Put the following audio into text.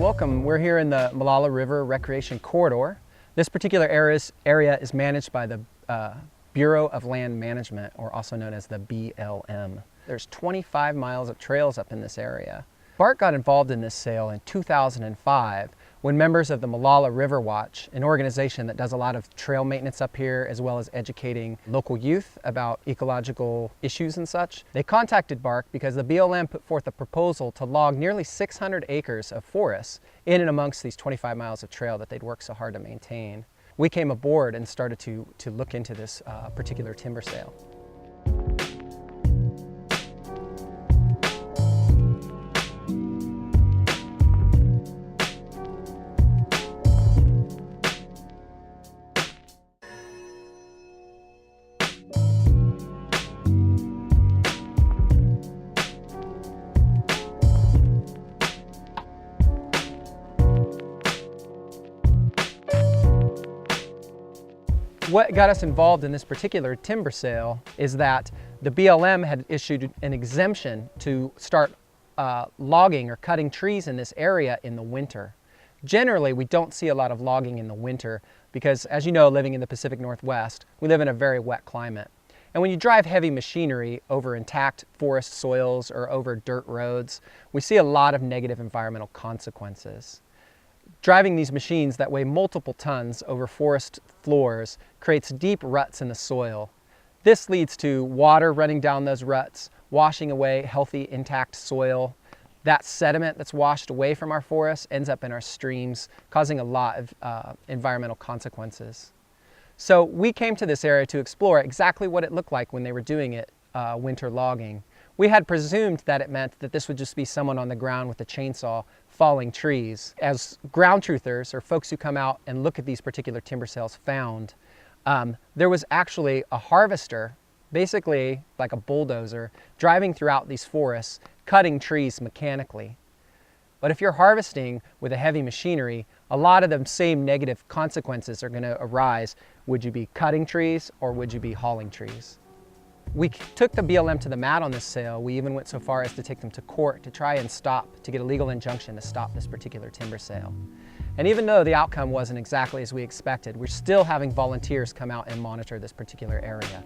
Welcome. We're here in the Molalla River Recreation Corridor. This particular area is managed by the Bureau of Land Management, or also known as the BLM. There's 25 miles of trails up in this area. BART got involved in this sale in 2005 when members of the Molalla River Watch, an organization that does a lot of trail maintenance up here as well as educating local youth about ecological issues and such, they contacted BART because the BLM put forth a proposal to log nearly 600 acres of forests in and amongst these 25 miles of trail that they'd worked so hard to maintain. We came aboard and started to look into this particular timber sale. What got us involved in this particular timber sale is that the BLM had issued an exemption to start logging or cutting trees in this area in the winter. Generally, we don't see a lot of logging in the winter because, as you know, living in the Pacific Northwest, we live in a very wet climate. And when you drive heavy machinery over intact forest soils or over dirt roads, we see a lot of negative environmental consequences. Driving these machines that weigh multiple tons over forest floors creates deep ruts in the soil. This leads to water running down those ruts, washing away healthy, intact soil. That sediment that's washed away from our forests ends up in our streams, causing a lot of environmental consequences. So we came to this area to explore exactly what it looked like when they were doing it winter logging. We had presumed that it meant that this would just be someone on the ground with a chainsaw falling trees. As ground truthers, or folks who come out and look at these particular timber sales, found, there was actually a harvester, basically like a bulldozer, driving throughout these forests, cutting trees mechanically. But if you're harvesting with a heavy machinery, a lot of the same negative consequences are going to arise. Would you be cutting trees or would you be hauling trees? We took the BLM to the mat on this sale. We even went so far as to take them to court to try and to get a legal injunction to stop this particular timber sale. And even though the outcome wasn't exactly as we expected, we're still having volunteers come out and monitor this particular area.